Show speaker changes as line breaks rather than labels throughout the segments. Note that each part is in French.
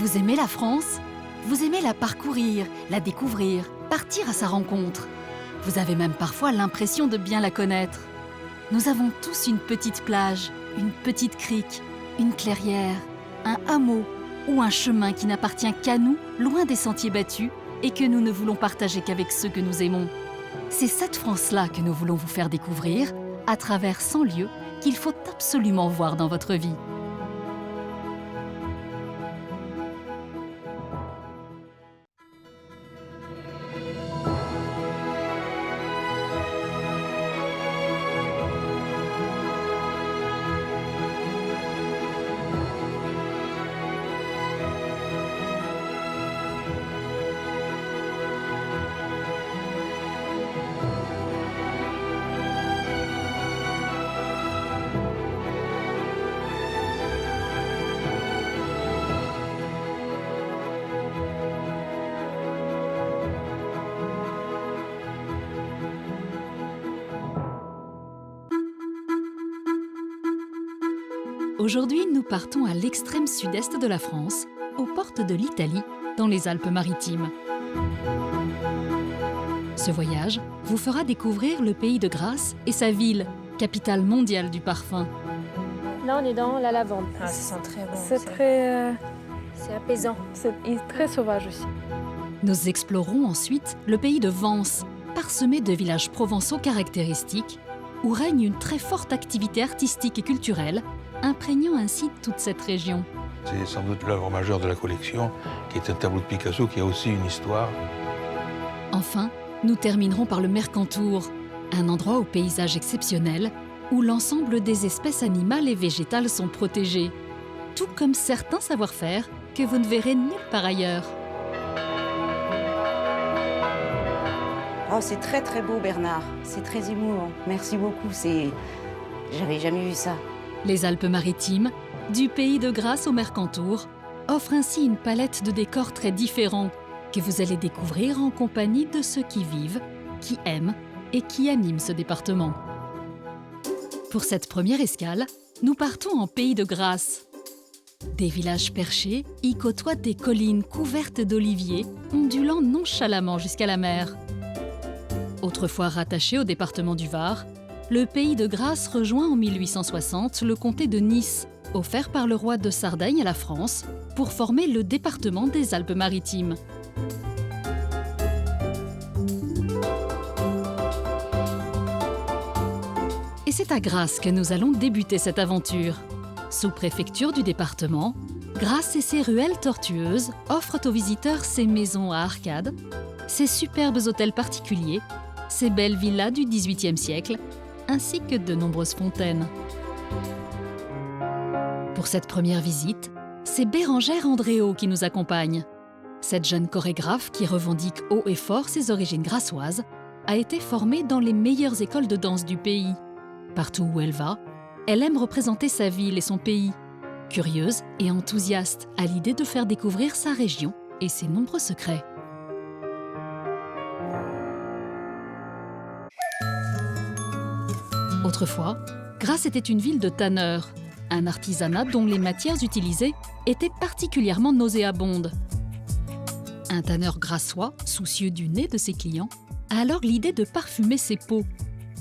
Vous aimez la France? Vous aimez la parcourir, la découvrir, partir à sa rencontre. Vous avez même parfois l'impression de bien la connaître. Nous avons tous une petite plage, une petite crique, une clairière, un hameau ou un chemin qui n'appartient qu'à nous, loin des sentiers battus, et que nous ne voulons partager qu'avec ceux que nous aimons. C'est cette France-là que nous voulons vous faire découvrir à travers 100 lieux qu'il faut absolument voir dans votre vie. Aujourd'hui, nous partons à l'extrême sud-est de la France, aux portes de l'Italie, dans les Alpes-Maritimes. Ce voyage vous fera découvrir le pays de Grasse et sa ville, capitale mondiale du parfum.
Là, on est dans la lavande.
Ah, ça sent très bon.
C'est très... c'est apaisant.
C'est très sauvage aussi.
Nous explorerons ensuite le pays de Vence, parsemé de villages provençaux caractéristiques, où règne une très forte activité artistique et culturelle, imprégnant ainsi toute cette région.
C'est sans doute l'œuvre majeure de la collection, qui est un tableau de Picasso qui a aussi une histoire.
Enfin, nous terminerons par le Mercantour, un endroit au paysage exceptionnel, où l'ensemble des espèces animales et végétales sont protégées, tout comme certains savoir-faire que vous ne verrez nulle part ailleurs.
Oh, c'est très très beau, Bernard. C'est très émouvant. Merci beaucoup. J'avais jamais vu ça.
Les Alpes-Maritimes, du pays de Grasse au Mercantour, offrent ainsi une palette de décors très différents que vous allez découvrir en compagnie de ceux qui vivent, qui aiment et qui animent ce département. Pour cette première escale, nous partons en pays de Grasse. Des villages perchés y côtoient des collines couvertes d'oliviers, ondulant nonchalamment jusqu'à la mer. Autrefois rattaché au département du Var, le pays de Grasse rejoint en 1860 le comté de Nice, offert par le roi de Sardaigne à la France, pour former le département des Alpes-Maritimes. Et c'est à Grasse que nous allons débuter cette aventure. Sous-préfecture du département, Grasse et ses ruelles tortueuses offrent aux visiteurs ses maisons à arcades, ses superbes hôtels particuliers, ses belles villas du XVIIIe siècle, ainsi que de nombreuses fontaines. Pour cette première visite, c'est Bérengère Andréau qui nous accompagne. Cette jeune chorégraphe qui revendique haut et fort ses origines grassoises a été formée dans les meilleures écoles de danse du pays. Partout où elle va, elle aime représenter sa ville et son pays, curieuse et enthousiaste à l'idée de faire découvrir sa région et ses nombreux secrets. Autrefois, Grasse était une ville de tanneurs, un artisanat dont les matières utilisées étaient particulièrement nauséabondes. Un tanneur grassois, soucieux du nez de ses clients, a alors l'idée de parfumer ses peaux.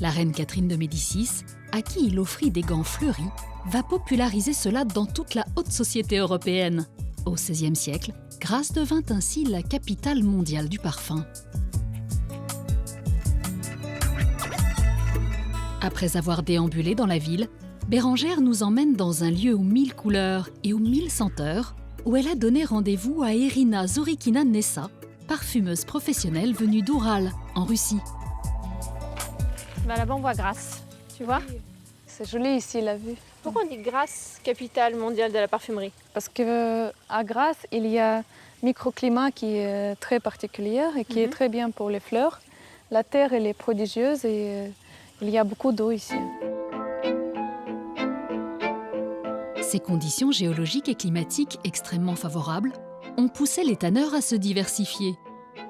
La reine Catherine de Médicis, à qui il offrit des gants fleuris, va populariser cela dans toute la haute société européenne. Au XVIe siècle, Grasse devint ainsi la capitale mondiale du parfum. Après avoir déambulé dans la ville, Bérengère nous emmène dans un lieu aux 1000 couleurs et aux 1000 senteurs, où elle a donné rendez-vous à Irina Zorikina-Nessa, parfumeuse professionnelle venue d'Oural, en Russie.
Bah, là-bas, on voit Grasse, tu vois?
C'est joli ici, la vue.
Pourquoi on dit Grasse, capitale mondiale de la parfumerie?
Parce qu'à Grasse, il y a un microclimat qui est très particulier et qui est très bien pour les fleurs. La terre, elle est prodigieuse et il y a beaucoup d'eau ici.
Ces conditions géologiques et climatiques extrêmement favorables ont poussé les tanneurs à se diversifier.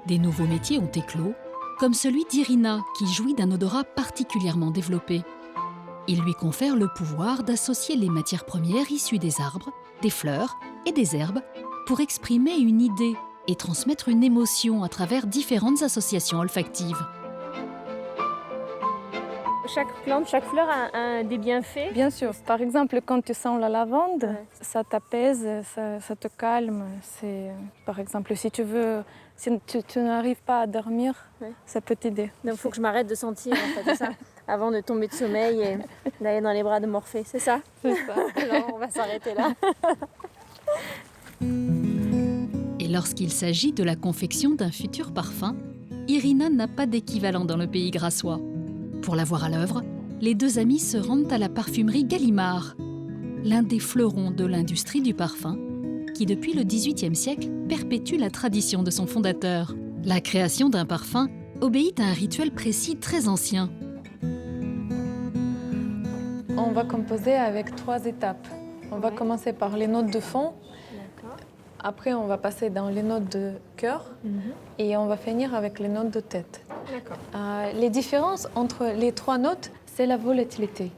Des nouveaux métiers ont éclos, comme celui d'Irina, qui jouit d'un odorat particulièrement développé. Il lui confère le pouvoir d'associer les matières premières issues des arbres, des fleurs et des herbes pour exprimer une idée et transmettre une émotion à travers différentes associations olfactives.
Chaque plante, chaque fleur a des bienfaits.
Bien sûr. Par exemple, quand tu sens la lavande,
Ouais.
ça t'apaise, ça te calme. Par exemple, si tu n'arrives pas à dormir,
Ouais.
ça peut t'aider.
Donc il faut que je m'arrête de sentir, en fait, c'est ça. Avant de tomber de sommeil et d'aller dans les bras de Morphée, c'est ça?
C'est ça.
Alors on va s'arrêter là.
Et lorsqu'il s'agit de la confection d'un futur parfum, Irina n'a pas d'équivalent dans le pays grassois. Pour la voir à l'œuvre, les deux amies se rendent à la parfumerie Gallimard, l'un des fleurons de l'industrie du parfum, qui depuis le XVIIIe siècle perpétue la tradition de son fondateur. La création d'un parfum obéit à un rituel précis très ancien.
On va composer avec 3 étapes. On va
Ouais.
commencer par les notes de fond.
D'accord.
Après, on va passer dans les notes de cœur. Et on va finir avec les notes de tête.
D'accord.
Les différences entre les 3 notes, c'est la volatilité.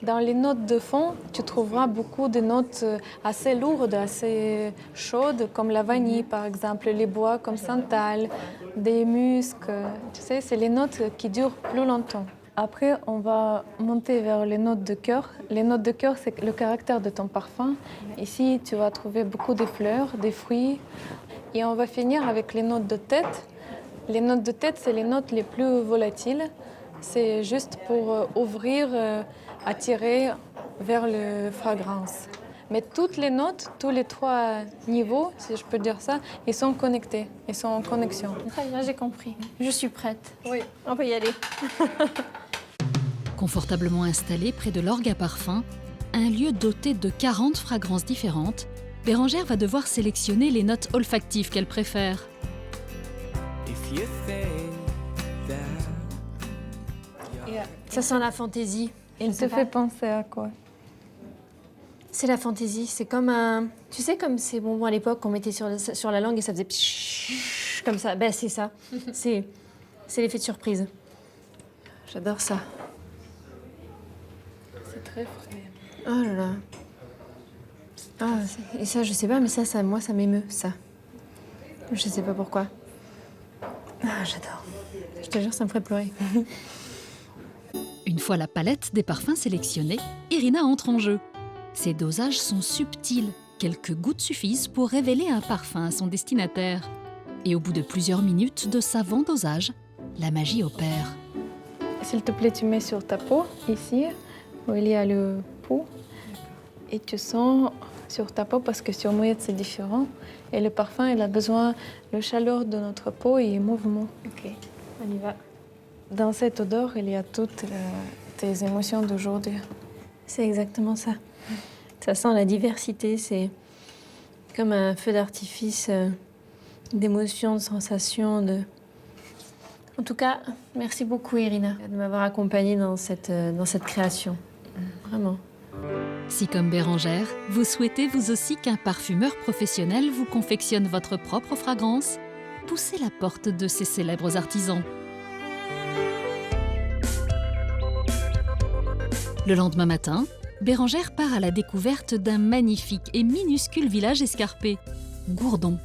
Dans les notes de fond, tu trouveras beaucoup de notes assez lourdes, assez chaudes, comme la vanille par exemple, les bois comme santal, des muscs. Tu sais, c'est les notes qui durent plus longtemps. Après, on va monter vers les notes de cœur. Les notes de cœur, c'est le caractère de ton parfum. Ici, tu vas trouver beaucoup de fleurs, des fruits. Et on va finir avec les notes de tête. Les notes de tête, c'est les notes les plus volatiles. C'est juste pour ouvrir, attirer vers la fragrance. Mais toutes les notes, tous les 3 niveaux, si je peux dire ça, ils sont connectés, ils sont en connexion.
Très bien, j'ai compris. Je suis prête.
Oui.
On peut y aller.
Confortablement installé près de l'orgue à parfum, un lieu doté de 40 fragrances différentes, Bérangère va devoir sélectionner les notes olfactives qu'elle préfère.
Ça sent la fantaisie.
Il te fait penser à quoi?
C'est la fantaisie. C'est comme un... Tu sais, comme ces bonbons à l'époque qu'on mettait sur la langue et ça faisait pshhh, comme ça. Ben, c'est ça. C'est l'effet de surprise. J'adore ça.
C'est très frais.
Oh là là. Ah, et ça, je sais pas, mais ça, moi, ça m'émeut, ça. Je sais pas pourquoi. Ah, j'adore. Je te jure, ça me ferait pleurer.
Une fois la palette des parfums sélectionnée, Irina entre en jeu. Ses dosages sont subtils, quelques gouttes suffisent pour révéler un parfum à son destinataire. Et au bout de plusieurs minutes de savant dosage, la magie opère.
S'il te plaît, tu mets sur ta peau, ici, où il y a le pot. Et tu sens sur ta peau, parce que sur mouillette, c'est différent. Et le parfum, il a besoin de la chaleur de notre peau et mouvement.
Ok, on y va.
Dans cette odeur, il y a toutes tes émotions d'aujourd'hui.
C'est exactement ça. Ça sent la diversité, c'est comme un feu d'artifice d'émotions, de sensations, de... En tout cas, merci beaucoup Irina de m'avoir accompagnée dans cette création. Vraiment.
Si comme Bérangère, vous souhaitez vous aussi qu'un parfumeur professionnel vous confectionne votre propre fragrance, poussez la porte de ces célèbres artisans. Le lendemain matin, Bérangère part à la découverte d'un magnifique et minuscule village escarpé, Gourdon.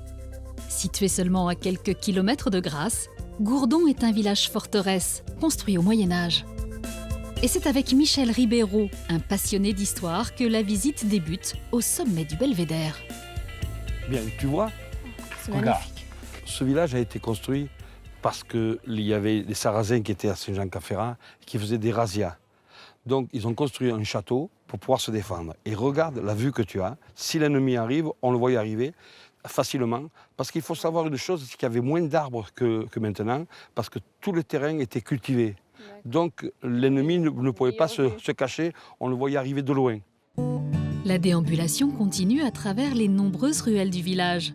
Situé seulement à quelques kilomètres de Grasse, Gourdon est un village forteresse, construit au Moyen-Âge. Et c'est avec Michel Ribeiro, un passionné d'histoire, que la visite débute au sommet du Belvédère.
Bien, tu vois,
C'est
regarde,
magnifique.
ce village a été construit parce qu'il y avait des Sarrasins qui étaient à Saint-Jean-Cap-Ferrat qui faisaient des razzias. Donc, ils ont construit un château pour pouvoir se défendre. Et regarde la vue que tu as. Si l'ennemi arrive, on le voit y arriver facilement. Parce qu'il faut savoir une chose, c'est qu'il y avait moins d'arbres que maintenant, parce que tout le terrain était cultivé. Donc, l'ennemi ne pouvait pas se cacher, on le voyait arriver de loin.
La déambulation continue à travers les nombreuses ruelles du village.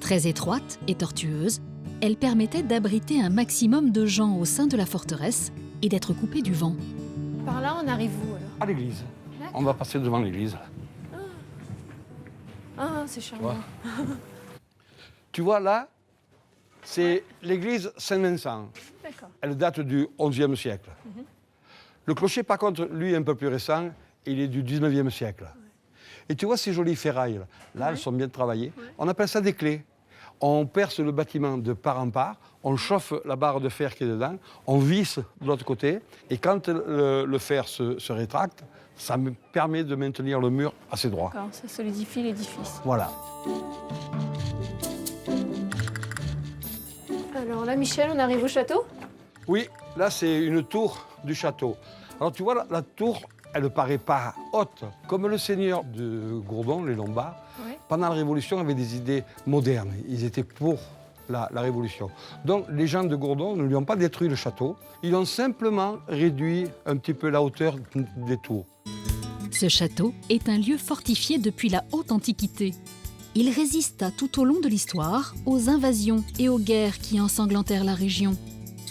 Très étroite et tortueuse, elle permettait d'abriter un maximum de gens au sein de la forteresse et d'être coupée du vent.
Par là, on arrive où alors?
À l'église.
D'accord.
On va passer devant l'église.
Ah, c'est charmant.
Tu vois là, c'est l'église Saint-Vincent.
D'accord.
Elle date du XIe siècle. Le clocher, par contre, lui, est un peu plus récent. Il est du XIXe siècle. Et tu vois ces jolies ferrailles, là, elles sont bien travaillées. On appelle ça des clés. On perce le bâtiment de part en part, on chauffe la barre de fer qui est dedans, on visse de l'autre côté, et quand le fer se rétracte, ça me permet de maintenir le mur assez droit.
D'accord, ça solidifie l'édifice.
Voilà.
Alors là, Michel, on arrive au château?
Oui, là, c'est une tour du château. Alors, tu vois, la tour, elle ne paraît pas haute. Comme le seigneur de Gourdon, les Lombards, pendant la Révolution, avaient des idées modernes. Ils étaient pour la Révolution. Donc, les gens de Gourdon ne lui ont pas détruit le château. Ils ont simplement réduit un petit peu la hauteur des tours.
Ce château est un lieu fortifié depuis la haute antiquité. Il résista tout au long de l'histoire aux invasions et aux guerres qui ensanglantèrent la région.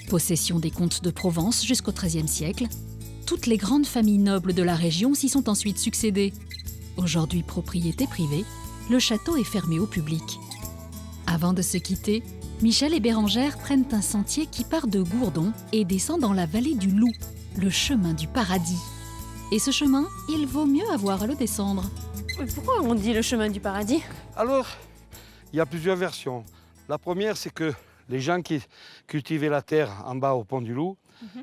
Possession des comtes de Provence jusqu'au XIIIe siècle, toutes les grandes familles nobles de la région s'y sont ensuite succédées. Aujourd'hui propriété privée, le château est fermé au public. Avant de se quitter, Michel et Bérengère prennent un sentier qui part de Gourdon et descend dans la vallée du Loup, le chemin du paradis. Et ce chemin, il vaut mieux avoir à le descendre.
Mais pourquoi on dit le chemin du paradis?
Alors, il y a plusieurs versions. La première, c'est que les gens qui cultivaient la terre en bas au pont du Loup,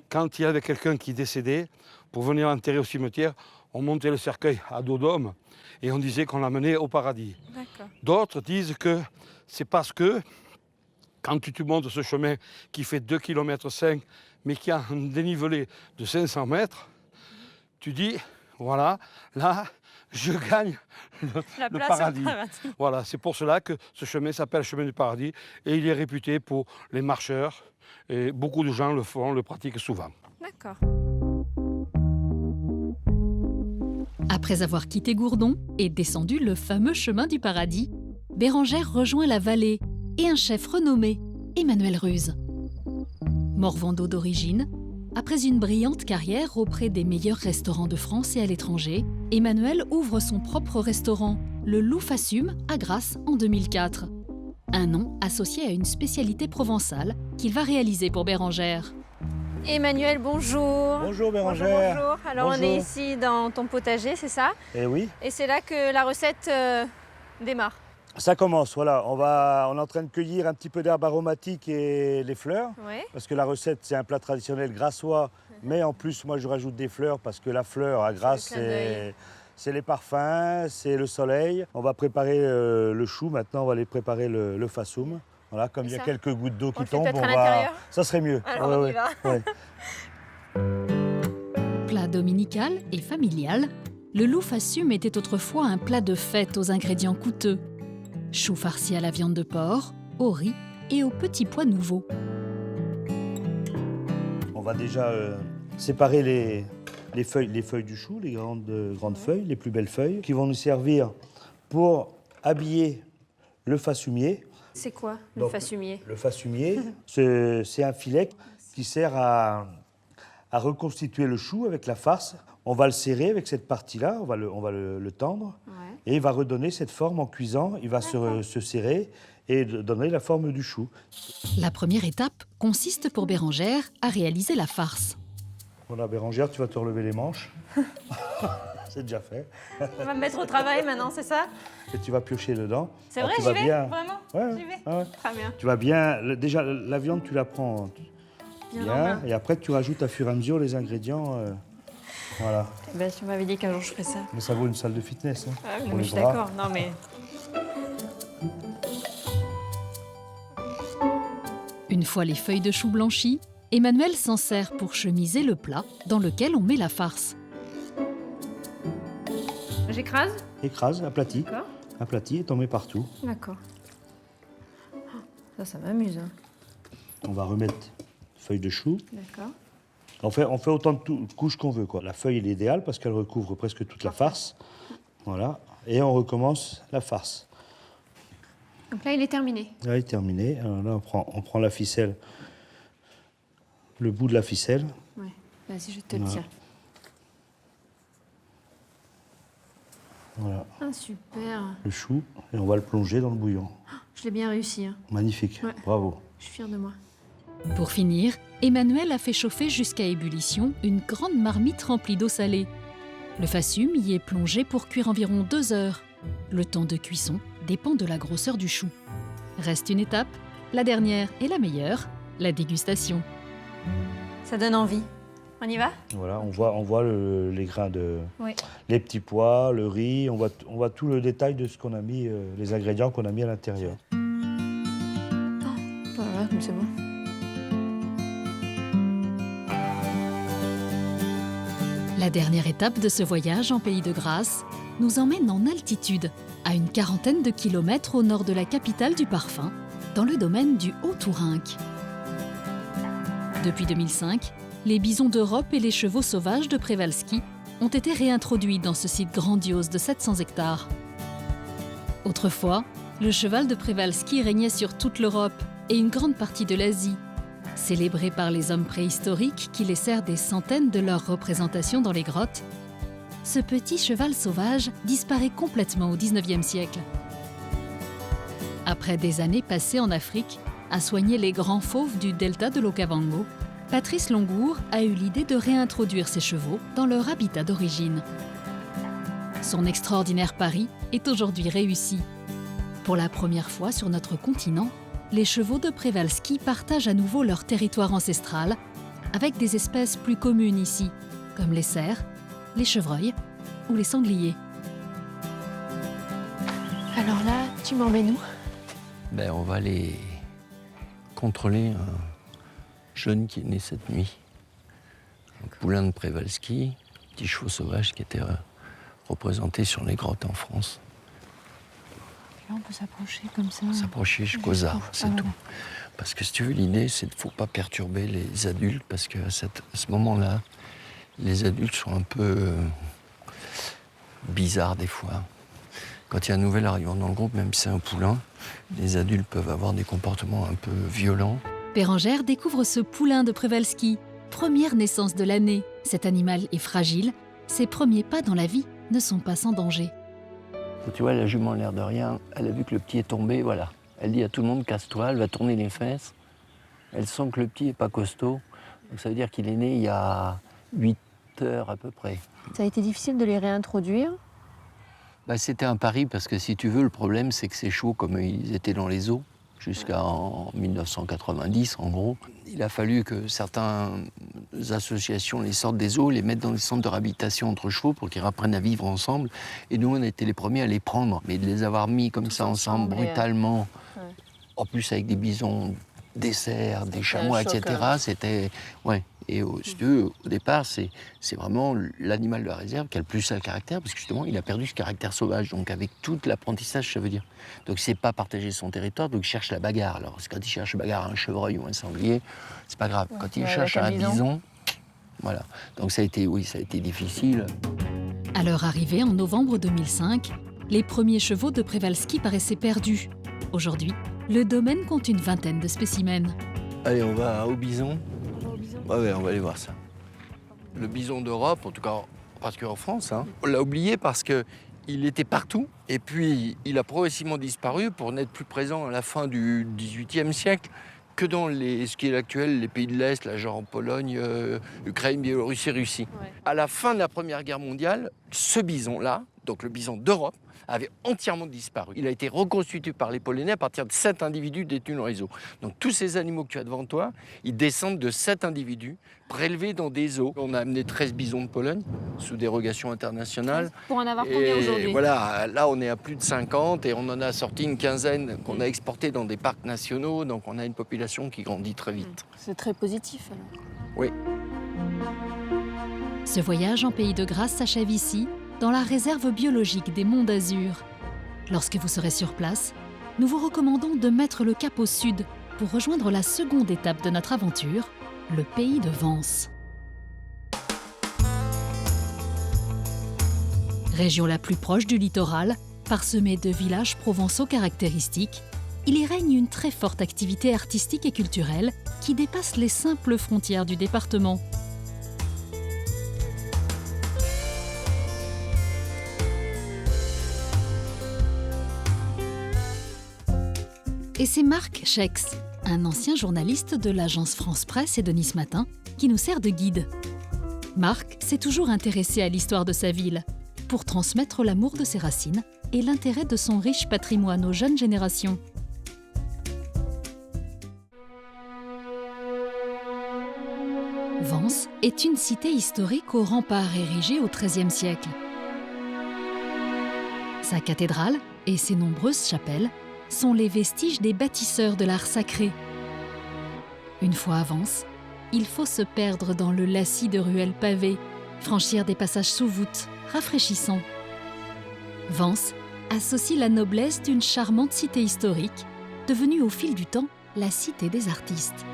quand il y avait quelqu'un qui décédait, pour venir l'enterrer au cimetière, on montait le cercueil à dos d'homme et on disait qu'on l'amenait au paradis. D'autres disent que c'est parce que quand tu montes ce chemin qui fait 2,5 km, mais qui a un dénivelé de 500 mètres, tu dis, voilà, là, je gagne le paradis. Voilà, c'est pour cela que ce chemin s'appelle le chemin du paradis et il est réputé pour les marcheurs. Et beaucoup de gens le font, le pratiquent souvent.
D'accord.
Après avoir quitté Gourdon et descendu le fameux chemin du paradis, Bérengère rejoint la vallée et un chef renommé, Emmanuel Ruse. Morvando d'origine, après une brillante carrière auprès des meilleurs restaurants de France et à l'étranger, Emmanuel ouvre son propre restaurant, le Loup Fassume, à Grasse en 2004. Un nom associé à une spécialité provençale qu'il va réaliser pour Bérengère.
Emmanuel, bonjour.
Bonjour Bérengère.
Bonjour. Alors
Bonjour.
on est ici dans ton potager, c'est ça?
Eh oui,
Et c'est là que la recette démarre.
ça commence, voilà. On est en train de cueillir un petit peu d'herbes aromatiques et les fleurs.
Ouais.
Parce que la recette, c'est un plat traditionnel grassois. Mais en plus, moi, je rajoute des fleurs parce que la fleur à Grasse,
clin d'œil.
c'est les parfums, c'est le soleil. On va préparer le chou. Maintenant, on va aller préparer le fassoum. Voilà, comme il y a
ça,
quelques gouttes d'eau
on
qui
le fait
tombent,
peut-être à l'intérieur.
ça serait mieux.
Alors on y va.
Ouais.
Plat dominical et familial, le Loup Fassume était autrefois un plat de fête aux ingrédients coûteux. Chou farci à la viande de porc, au riz et aux petits pois nouveaux.
On va déjà séparer les feuilles du chou, les grandes feuilles, les plus belles feuilles, qui vont nous servir pour habiller le fassumier.
C'est quoi le
Donc,
fassumier?
Le fassumier, c'est un filet qui sert à reconstituer le chou avec la farce. On va le serrer avec cette partie-là, on va le tendre, et il va redonner cette forme en cuisant. Il va se serrer et donner la forme du chou.
La première étape consiste pour Bérengère à réaliser la farce.
Voilà, Bérengère, tu vas te relever les manches. C'est déjà fait.
On va me mettre au travail maintenant, c'est ça?
Et tu vas piocher dedans.
C'est
Alors,
vrai,
tu
j'y
vas
vais?
bien-
Vraiment?
Ouais,
J'y vais?
ouais.
Très bien.
Tu vas bien... Déjà, la viande, tu la prends
Bien en
bien.
main.
Et après, tu rajoutes à fur et à mesure les ingrédients. Voilà.
Eh ben, tu m'avais dit qu'un jour je ferais ça.
Mais ça vaut une salle de fitness. Hein,
Ah,
pour
mais
les
je suis
bras.
d'accord. Non, mais
Une fois les feuilles de chou blanchies, Emmanuel s'en sert pour chemiser le plat dans lequel on met la farce.
j'écrase?
Écrase, aplatis.
D'accord.
Aplatis et t'en mets partout.
D'accord. Ça m'amuse. Hein.
On va remettre feuille de chou.
D'accord.
On fait autant de couches qu'on veut, quoi. La feuille est l'idéal parce qu'elle recouvre presque toute la farce. Voilà. Et on recommence la farce.
Donc là, il est terminé.
Là, il est terminé. Alors là, on prend la ficelle, le bout de la ficelle.
Ouais. Vas-y, je te le
Voilà.
tiens.
Voilà,
Ah, super.
le chou. Et on va le plonger dans le bouillon.
Je l'ai bien réussi. Hein.
Magnifique.
Ouais.
Bravo.
Je suis fière de moi.
Pour finir, Emmanuel a fait chauffer jusqu'à ébullition une grande marmite remplie d'eau salée. Le fascium y est plongé pour cuire environ 2 heures. Le temps de cuisson dépend de la grosseur du chou. Reste une étape, la dernière et la meilleure, la dégustation.
Ça donne envie. On y va?
Voilà, on voit les grains
Oui.
les petits pois, le riz, on voit tout le détail de ce qu'on a mis, les ingrédients qu'on a mis à l'intérieur.
Voilà, comme c'est bon.
La dernière étape de ce voyage en Pays de Grâce nous emmène en altitude, à une quarantaine de kilomètres au nord de la capitale du parfum, dans le domaine du Haut-Tourinque. Depuis 2005, les bisons d'Europe et les chevaux sauvages de Przewalski ont été réintroduits dans ce site grandiose de 700 hectares. Autrefois, le cheval de Przewalski régnait sur toute l'Europe et une grande partie de l'Asie. Célébré par les hommes préhistoriques qui laissèrent des centaines de leurs représentations dans les grottes, ce petit cheval sauvage disparaît complètement au XIXe siècle. Après des années passées en Afrique à soigner les grands fauves du delta de l'Okavango, Patrice Longour a eu l'idée de réintroduire ces chevaux dans leur habitat d'origine. Son extraordinaire pari est aujourd'hui réussi. Pour la première fois sur notre continent, les chevaux de Przewalski partagent à nouveau leur territoire ancestral avec des espèces plus communes ici, comme les cerfs, les chevreuils ou les sangliers.
Alors là, tu m'emmènes où?
On va aller contrôler un jeune qui est né cette nuit. Un poulain de Przewalski, petit chevaux sauvage qui était représenté sur les grottes en France.
Là, on peut s'approcher comme ça.
S'approcher jusqu'aux arbres, c'est tout. Parce que si tu veux, l'idée, c'est qu'il ne faut pas perturber les adultes, parce qu'à ce moment-là, les adultes sont un peu bizarres des fois. Quand il y a un nouvel arrivant dans le groupe, même si c'est un poulain, les adultes peuvent avoir des comportements un peu violents.
Bérengère découvre ce poulain de Przewalski, première naissance de l'année. Cet animal est fragile, ses premiers pas dans la vie ne sont pas sans danger.
Tu vois, la jument, l'air de rien, elle a vu que le petit est tombé, voilà. Elle dit à tout le monde, casse-toi, elle va tourner les fesses. Elle sent que le petit n'est pas costaud. Donc ça veut dire qu'il est né il y a 8 heures à peu près.
Ça a été difficile de les réintroduire?
C'était un pari parce que si tu veux, le problème c'est que ces chevaux, comme ils étaient dans les eaux, jusqu'en 1990 en gros, il a fallu que certaines associations les sortent des eaux, les mettent dans des centres de réhabilitation entre chevaux pour qu'ils apprennent à vivre ensemble. Et nous, on a été les premiers à les prendre. Mais de les avoir mis comme ça ensemble, brutalement, en plus avec des bisons, des cerfs, des chamois, etc., c'était... Ouais. Et si tu veux, au départ, c'est vraiment l'animal de la réserve qui a le plus à caractère, parce que justement, il a perdu ce caractère sauvage, donc avec tout l'apprentissage, ça veut dire. Donc, il ne sait pas partager son territoire, donc il cherche la bagarre. Alors, quand il cherche la bagarre à un chevreuil ou un sanglier, c'est pas grave. Quand il cherche un bison, voilà. Donc, ça a été difficile.
À leur arrivée en novembre 2005, les premiers chevaux de Przewalski paraissaient perdus. Aujourd'hui, le domaine compte une vingtaine de spécimens.
Allez, on va au bison. Ouais, on va aller voir ça. Le bison d'Europe, en tout cas, parce qu'en France, on l'a oublié parce qu'il était partout. Et puis, il a progressivement disparu pour n'être plus présent à la fin du XVIIIe siècle que dans ce qui est l'actuel, les pays de l'Est, là, genre en Pologne, Ukraine, Biélorussie, Russie. Ouais. À la fin de la Première Guerre mondiale, ce bison-là, donc le bison d'Europe, avait entièrement disparu. Il a été reconstitué par les Polonais à partir de 7 individus détenus dans les eaux. Donc tous ces animaux que tu as devant toi, ils descendent de 7 individus prélevés dans des eaux. On a amené 13 bisons de Pologne, sous dérogation internationale.
Pour en avoir combien aujourd'hui?
Voilà, là on est à plus de 50 et on en a sorti une quinzaine qu'on a exportées dans des parcs nationaux. Donc on a une population qui grandit très vite.
C'est très positif alors.
Oui.
Ce voyage en Pays de Grâce s'achève ici, dans la réserve biologique des Monts d'Azur. Lorsque vous serez sur place, nous vous recommandons de mettre le cap au sud pour rejoindre la seconde étape de notre aventure, le pays de Vence. Région la plus proche du littoral, parsemée de villages provençaux caractéristiques, il y règne une très forte activité artistique et culturelle qui dépasse les simples frontières du département. Et c'est Marc Schex, un ancien journaliste de l'agence France Presse et de Nice Matin, qui nous sert de guide. Marc s'est toujours intéressé à l'histoire de sa ville pour transmettre l'amour de ses racines et l'intérêt de son riche patrimoine aux jeunes générations. Vence est une cité historique aux remparts érigés au XIIIe siècle. Sa cathédrale et ses nombreuses chapelles sont les vestiges des bâtisseurs de l'art sacré. Une fois à Vence, il faut se perdre dans le lacis de ruelles pavées, franchir des passages sous voûte, rafraîchissants. Vence associe la noblesse d'une charmante cité historique, devenue au fil du temps la cité des artistes.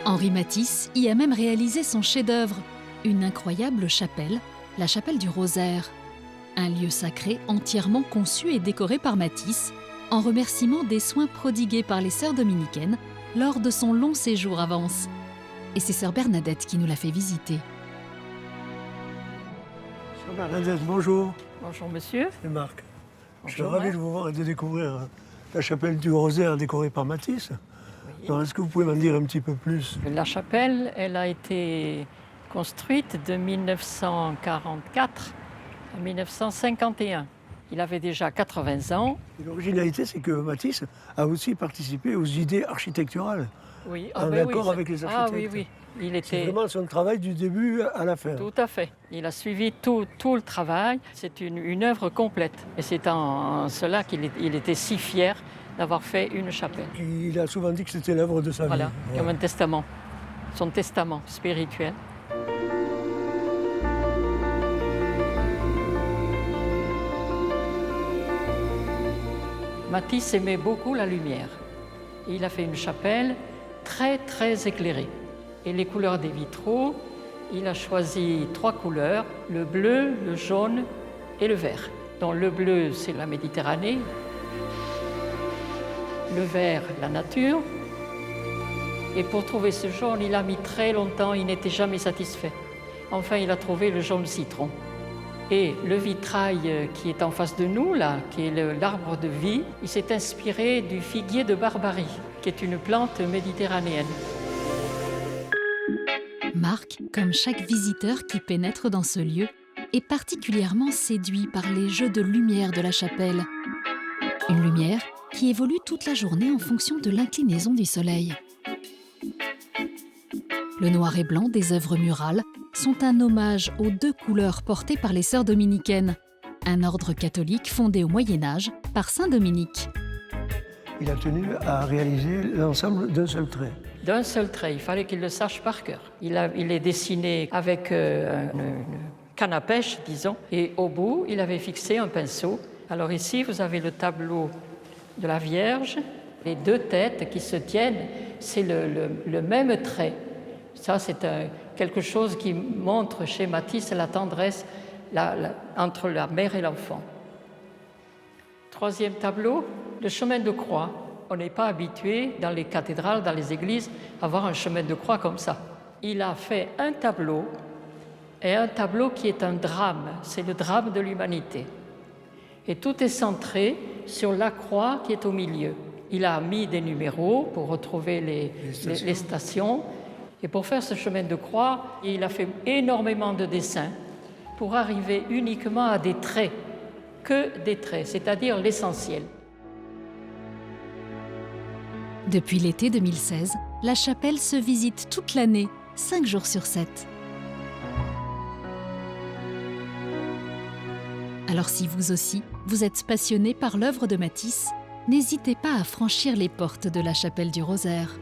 Henri Matisse y a même réalisé son chef-d'œuvre, une incroyable chapelle, la chapelle du Rosaire, un lieu sacré entièrement conçu et décoré par Matisse, en remerciement des soins prodigués par les sœurs dominicaines lors de son long séjour à Vence. Et c'est sœur Bernadette qui nous l'a fait visiter.
Sœur Bernadette, bonjour.
Bonjour monsieur.
C'est Marc. Je suis
Bonjour,
ravi de vous voir et de découvrir la chapelle du Rosaire décorée par Matisse. Alors, est-ce que vous pouvez m'en dire un petit peu plus?
La chapelle, elle a été construite de 1944 à 1951. Il avait déjà 80 ans.
L'originalité, c'est que Matisse a aussi participé aux idées architecturales.
Oui,
en accord avec les architectes.
Ah oui, oui.
C'est vraiment son travail du début à la fin.
Tout à fait. Il a suivi tout le travail. C'est une œuvre complète. Et c'est en cela qu'il était si fier d'avoir fait une chapelle.
Il a souvent dit que c'était l'œuvre de sa vie.
Voilà, comme un testament. Son testament spirituel. Matisse aimait beaucoup la lumière. Il a fait une chapelle très éclairée. Et les couleurs des vitraux, il a choisi 3 couleurs, le bleu, le jaune et le vert. Donc le bleu, c'est la Méditerranée, le vert, la nature. Et pour trouver ce jaune, il a mis très longtemps, il n'était jamais satisfait. Enfin, il a trouvé le jaune citron. Et le vitrail qui est en face de nous, là, qui est l'arbre de vie, il s'est inspiré du figuier de Barbarie, qui est une plante méditerranéenne.
Marc, comme chaque visiteur qui pénètre dans ce lieu, est particulièrement séduit par les jeux de lumière de la chapelle. Une lumière qui évolue toute la journée en fonction de l'inclinaison du soleil. Le noir et blanc des œuvres murales sont un hommage aux 2 couleurs portées par les sœurs dominicaines, un ordre catholique fondé au Moyen-Âge par saint Dominique.
Il a tenu à réaliser l'ensemble d'un seul trait.
D'un seul trait, il fallait qu'il le sache par cœur. Il est dessiné avec une canne à pêche, disons, et au bout, il avait fixé un pinceau. Alors ici, vous avez le tableau de la Vierge, les 2 têtes qui se tiennent, c'est le même trait. Ça, c'est quelque chose qui montre chez Matisse la tendresse entre la mère et l'enfant. 3e tableau, le chemin de croix. On n'est pas habitué dans les cathédrales, dans les églises, à voir un chemin de croix comme ça. Il a fait un tableau, et un tableau qui est un drame, c'est le drame de l'humanité. Et tout est centré sur la croix qui est au milieu. Il a mis des numéros pour retrouver les stations. Et pour faire ce chemin de croix, il a fait énormément de dessins pour arriver uniquement à des traits, que des traits, c'est-à-dire l'essentiel.
Depuis l'été 2016, la chapelle se visite toute l'année, 5 jours sur 7. Alors si vous aussi, vous êtes passionné par l'œuvre de Matisse, n'hésitez pas à franchir les portes de la chapelle du Rosaire.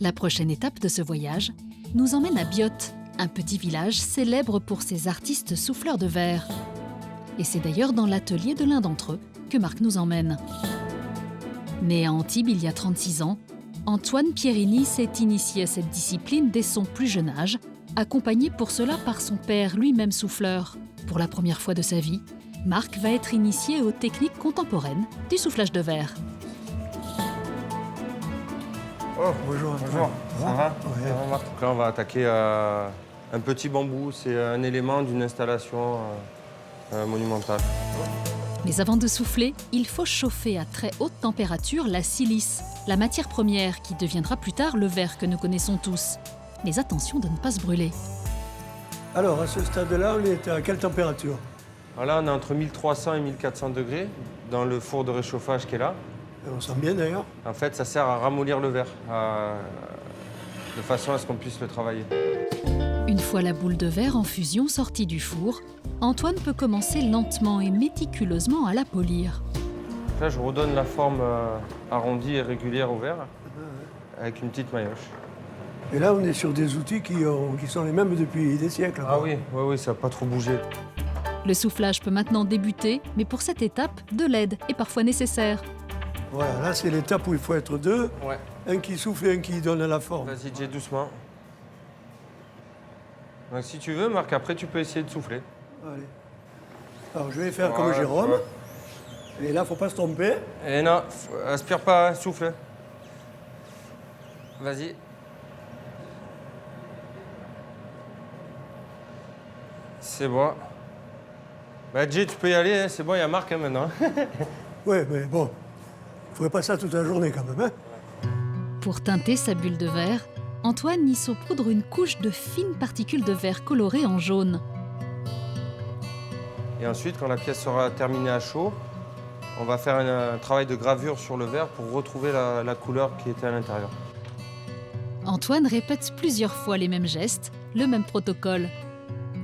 La prochaine étape de ce voyage nous emmène à Biote, un petit village célèbre pour ses artistes souffleurs de verre. Et c'est d'ailleurs dans l'atelier de l'un d'entre eux que Marc nous emmène. Né à Antibes il y a 36 ans, Antoine Pierini s'est initié à cette discipline dès son plus jeune âge, accompagné pour cela par son père, lui-même souffleur. Pour la première fois de sa vie, Marc va être initié aux techniques contemporaines du soufflage de verre.
Oh, bonjour.
Bonjour, ça va?
Ouais.
Ça va, Marc? Donc là, on va attaquer un petit bambou. C'est un élément d'une installation monumentale.
Mais avant de souffler, il faut chauffer à très haute température la silice, la matière première qui deviendra plus tard le verre que nous connaissons tous. Mais attention de ne pas se brûler.
Alors, à ce stade-là, on est à quelle température?
Là, on est entre 1300 et 1400 degrés dans le four de réchauffage qui est là.
Et on sent bien d'ailleurs.
En fait, ça sert à ramollir le verre, de façon à ce qu'on puisse le travailler.
Une fois la boule de verre en fusion sortie du four, Antoine peut commencer lentement et méticuleusement à la polir.
Là, je redonne la forme arrondie et régulière au verre avec une petite maillotche.
Et là, on est sur des outils qui sont les mêmes depuis des siècles.
Ah oui, ça n'a pas trop bougé.
Le soufflage peut maintenant débuter, mais pour cette étape, de l'aide est parfois nécessaire.
Voilà, là, c'est l'étape où il faut être deux.
Ouais.
Un qui souffle et un qui donne la forme.
Vas-y, Jay, doucement. Donc, si tu veux, Marc, après, tu peux essayer de souffler.
Allez. Alors, je vais faire comme Jérôme. Ouais. Et là, faut pas se tromper.
Et non, aspire pas, hein, souffle. Vas-y. C'est bon. Bah, Jay, tu peux y aller, hein. C'est bon, il y a Marc hein, maintenant.
Oui, mais bon, il faudrait pas ça toute la journée quand même. Hein.
Pour teinter sa bulle de verre, Antoine y saupoudre une couche de fines particules de verre colorées en jaune.
Et ensuite, quand la pièce sera terminée à chaud, on va faire un travail de gravure sur le verre pour retrouver la couleur qui était à l'intérieur.
Antoine répète plusieurs fois les mêmes gestes, le même protocole.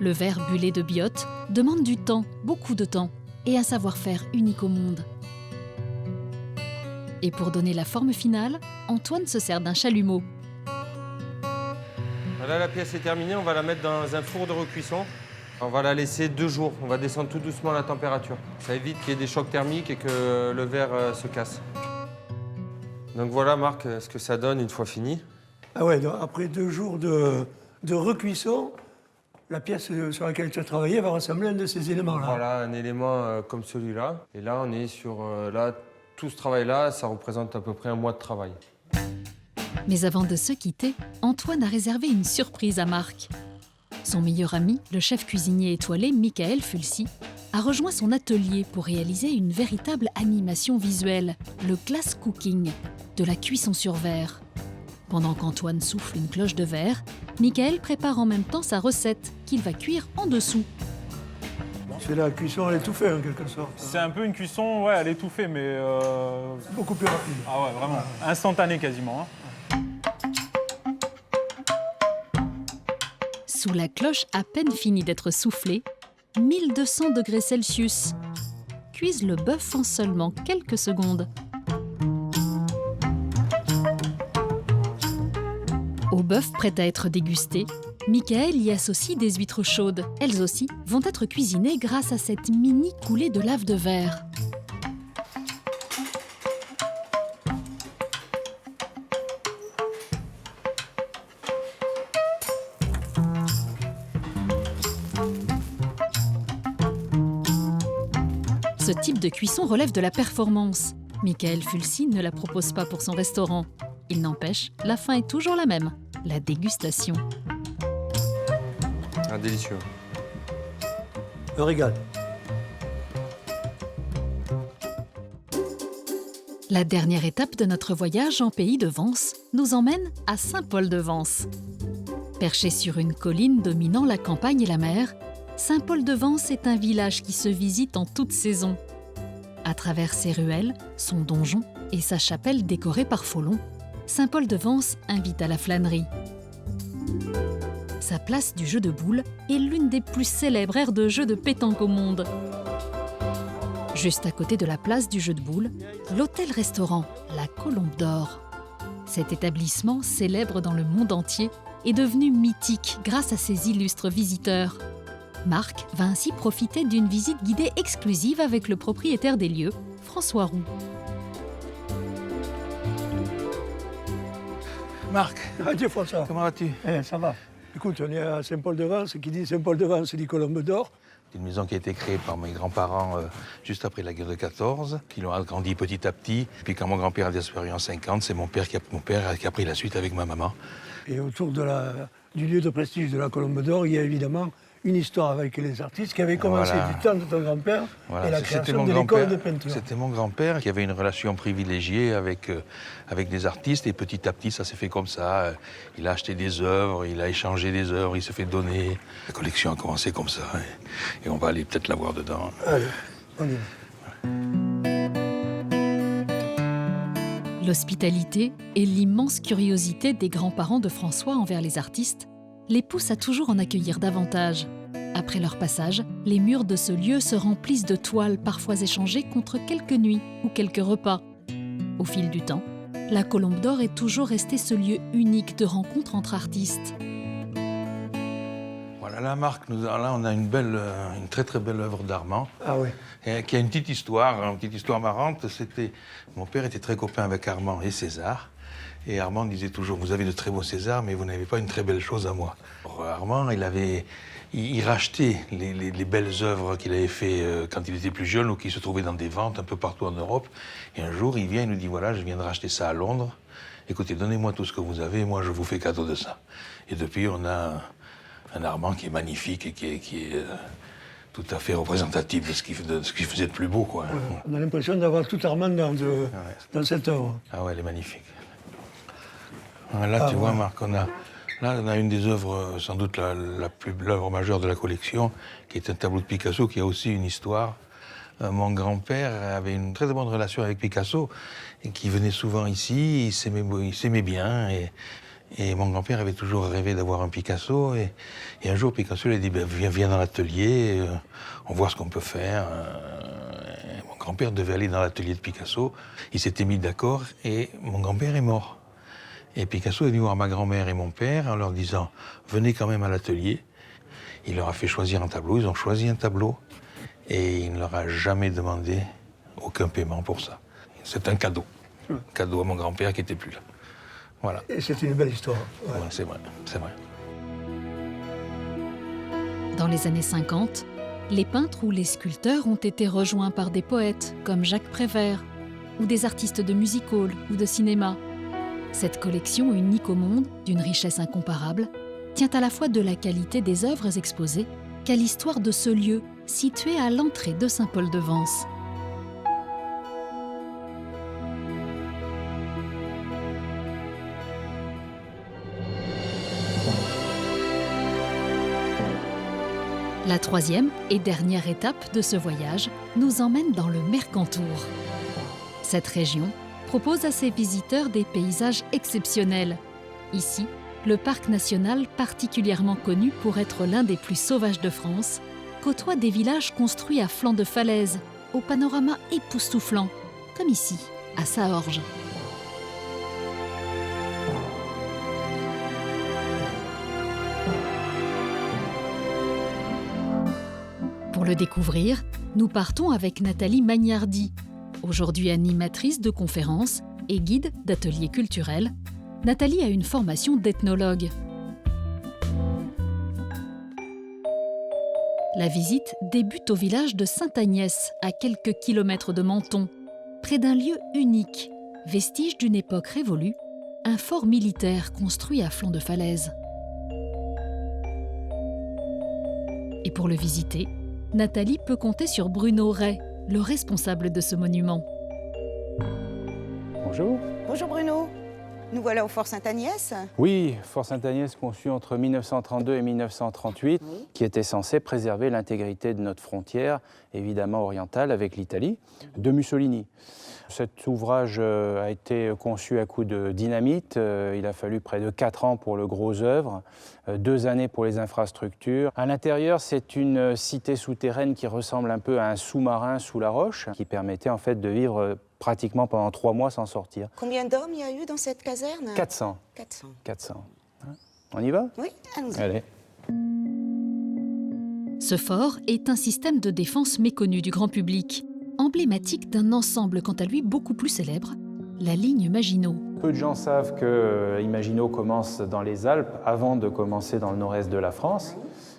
Le verre bullé de biote demande du temps, beaucoup de temps, et un savoir-faire unique au monde. Et pour donner la forme finale, Antoine se sert d'un chalumeau.
Là, la pièce est terminée, on va la mettre dans un four de recuisson. On va la laisser 2 jours, on va descendre tout doucement la température. Ça évite qu'il y ait des chocs thermiques et que le verre se casse. Donc voilà, Marc, ce que ça donne une fois fini.
Ah ouais, donc après 2 jours de recuisson, la pièce sur laquelle tu as travaillé va ressembler à un de ces éléments-là.
Voilà, un élément comme celui-là. Et là, on est sur... tout ce travail-là, ça représente à peu près 1 mois de travail.
Mais avant de se quitter, Antoine a réservé une surprise à Marc. Son meilleur ami, le chef cuisinier étoilé Michael Fulci, a rejoint son atelier pour réaliser une véritable animation visuelle, le glass cooking, de la cuisson sur verre. Pendant qu'Antoine souffle une cloche de verre, Michael prépare en même temps sa recette qu'il va cuire en dessous.
C'est la cuisson à l'étouffée en quelque sorte.
C'est un peu une cuisson à l'étouffée, mais...
beaucoup plus rapide.
Ah ouais, vraiment. Instantané quasiment.
Sous la cloche à peine finie d'être soufflée, 1200 degrés Celsius. Cuise le bœuf en seulement quelques secondes. Au bœuf prêt à être dégusté, Michael y associe des huîtres chaudes. Elles aussi vont être cuisinées grâce à cette mini coulée de lave de verre. Ce type de cuisson relève de la performance. Michael Fulci ne la propose pas pour son restaurant. Il n'empêche, la fin est toujours la même, la dégustation.
Ah, délicieux.
Le régal.
La dernière étape de notre voyage en pays de Vence nous emmène à Saint-Paul-de-Vence. Perché sur une colline dominant la campagne et la mer, Saint-Paul-de-Vence est un village qui se visite en toute saison. À travers ses ruelles, son donjon et sa chapelle décorée par Folon, Saint-Paul-de-Vence invite à la flânerie. Sa place du jeu de boules est l'une des plus célèbres aires de jeu de pétanque au monde. Juste à côté de la place du jeu de boules, l'hôtel-restaurant La Colombe d'Or. Cet établissement, célèbre dans le monde entier, est devenu mythique grâce à ses illustres visiteurs. Marc va ainsi profiter d'une visite guidée exclusive avec le propriétaire des lieux, François Roux.
Marc. Adieu François.
Comment vas-tu?
Ça va. Écoute, on est à Saint-Paul-de-Vence. Qui dit Saint-Paul-de-Vence dit Colombe d'Or.
C'est une maison qui a été créée par mes grands-parents juste après la guerre de 14, qui l'ont agrandie petit à petit. Puis quand mon grand-père a disparu en 50, c'est mon père qui a pris la suite avec ma maman.
Et autour du lieu de prestige de la Colombe d'Or, il y a évidemment une histoire avec les artistes qui avaient commencé du temps de ton grand-père et la création de l'école de peinture.
C'était mon grand-père qui avait une relation privilégiée avec des artistes et petit à petit ça s'est fait comme ça. Il a acheté des œuvres, il a échangé des œuvres, il s'est fait donner. La collection a commencé comme ça et on va aller peut-être la voir dedans.
Allez, on y va.
L'hospitalité et l'immense curiosité des grands-parents de François envers les artistes les poussent à toujours en accueillir davantage. Après leur passage, les murs de ce lieu se remplissent de toiles parfois échangées contre quelques nuits ou quelques repas. Au fil du temps, la Colombe d'Or est toujours restée ce lieu unique de rencontre entre artistes.
Voilà, là, Marc, là, on a une très très belle œuvre d'Armand.
Ah oui.
Qui a une petite histoire marrante. Mon père était très copain avec Armand et César. Et Armand disait toujours, vous avez de très beaux Césars, mais vous n'avez pas une très belle chose à moi. Alors, Armand, il rachetait les belles œuvres qu'il avait fait quand il était plus jeune ou qui se trouvaient dans des ventes un peu partout en Europe. Et un jour, il vient et nous dit, voilà, je viens de racheter ça à Londres. Écoutez, donnez-moi tout ce que vous avez, moi je vous fais cadeau de ça. Et depuis, on a un Armand qui est magnifique et qui est tout à fait représentatif de ce qui faisait de plus beau, quoi.
Ouais, on a l'impression d'avoir tout Armand dans cette œuvre.
Ah ouais, elle est magnifique. Là, tu vois, Marc, on a une des œuvres, sans doute l'œuvre majeure de la collection, qui est un tableau de Picasso qui a aussi une histoire. Mon grand-père avait une très bonne relation avec Picasso, et qui venait souvent ici, il s'aimait bien, et mon grand-père avait toujours rêvé d'avoir un Picasso, et un jour Picasso lui a dit, viens dans l'atelier, on voit ce qu'on peut faire. Mon grand-père devait aller dans l'atelier de Picasso, il s'était mis d'accord, et mon grand-père est mort. Et Picasso est venu voir ma grand-mère et mon père en leur disant « Venez quand même à l'atelier ». Il leur a fait choisir un tableau, ils ont choisi un tableau et il ne leur a jamais demandé aucun paiement pour ça. C'est un cadeau. Cadeau à mon grand-père qui n'était plus là. Voilà.
Et c'est une belle histoire.
Ouais, c'est vrai, c'est vrai.
Dans les années 50, les peintres ou les sculpteurs ont été rejoints par des poètes comme Jacques Prévert ou des artistes de music-hall ou de cinéma. Cette collection unique au monde, d'une richesse incomparable, tient à la fois de la qualité des œuvres exposées qu'à l'histoire de ce lieu situé à l'entrée de Saint-Paul-de-Vence. La troisième et dernière étape de ce voyage nous emmène dans le Mercantour. Cette région propose à ses visiteurs des paysages exceptionnels. Ici, le parc national, particulièrement connu pour être l'un des plus sauvages de France, côtoie des villages construits à flanc de falaise, au panorama époustouflant, comme ici, à Saorge. Pour le découvrir, nous partons avec Nathalie Magnardi. Aujourd'hui animatrice de conférences et guide d'ateliers culturels, Nathalie a une formation d'ethnologue. La visite débute au village de Sainte-Agnès, à quelques kilomètres de Menton, près d'un lieu unique, vestige d'une époque révolue, un fort militaire construit à flanc de falaise. Et pour le visiter, Nathalie peut compter sur Bruno Ray, le responsable de ce monument.
Bonjour.
Bonjour Bruno. Nous voilà au Fort Sainte-Agnès.
Oui, Fort Sainte-Agnès conçu entre 1932 et 1938, qui était censé préserver l'intégrité de notre frontière, évidemment orientale, avec l'Italie, de Mussolini. Cet ouvrage a été conçu à coup de dynamite. Il a fallu près de 4 ans pour le gros œuvre, 2 années pour les infrastructures. À l'intérieur, c'est une cité souterraine qui ressemble un peu à un sous-marin sous la roche, qui permettait en fait de vivre pratiquement pendant 3 mois sans sortir.
Combien d'hommes il y a eu dans cette caserne?
400. 400. On y va?
Oui, allons-y.
Allez.
Ce fort est un système de défense méconnu du grand public, emblématique d'un ensemble quant à lui beaucoup plus célèbre, la ligne Maginot.
Peu de gens savent que Imagino commence dans les Alpes avant de commencer dans le nord-est de la France.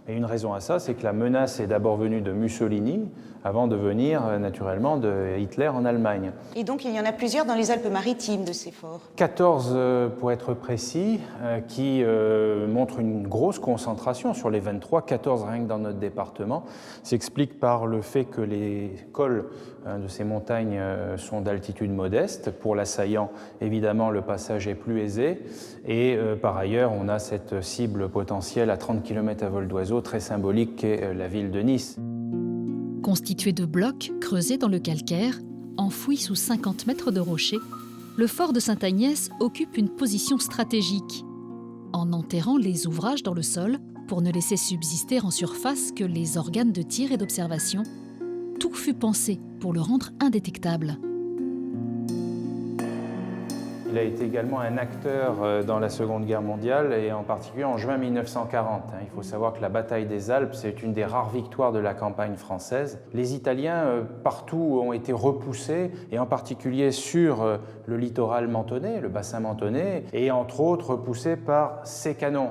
Et une raison à ça, c'est que la menace est d'abord venue de Mussolini avant de venir naturellement de Hitler en Allemagne.
Et donc il y en a plusieurs dans les Alpes-Maritimes de ces forts.
14 pour être précis, qui montrent une grosse concentration sur les 23, 14 rien que dans notre département, s'explique par le fait que les cols de ces montagnes sont d'altitude modeste. Pour l'assaillant, évidemment, le passage est plus aisé. Et par ailleurs, on a cette cible potentielle à 30 km à vol d'oiseau, très symbolique, qu'est la ville de Nice.
Constitué de blocs creusés dans le calcaire, enfoui sous 50 mètres de rochers, le fort de Sainte-Agnès occupe une position stratégique. En enterrant les ouvrages dans le sol, pour ne laisser subsister en surface que les organes de tir et d'observation, tout fut pensé pour le rendre indétectable.
Il a été également un acteur dans la Seconde Guerre mondiale et en particulier en juin 1940. Il faut savoir que la bataille des Alpes, c'est une des rares victoires de la campagne française. Les Italiens, partout, ont été repoussés et en particulier sur le littoral mentonais, le bassin mentonais, et entre autres repoussés par ces canons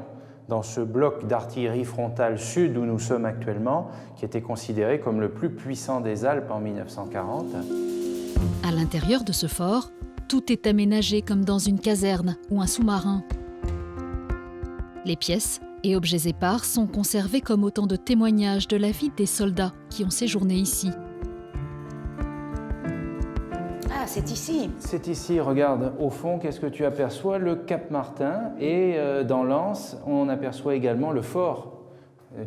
dans ce bloc d'artillerie frontale sud où nous sommes actuellement, qui était considéré comme le plus puissant des Alpes en 1940.
À l'intérieur de ce fort, tout est aménagé comme dans une caserne ou un sous-marin. Les pièces et objets épars sont conservés comme autant de témoignages de la vie des soldats qui ont séjourné ici.
Ah, c'est ici.
C'est ici, regarde, au fond, qu'est-ce que tu aperçois? Le Cap Martin, et dans l'Anse, on aperçoit également le fort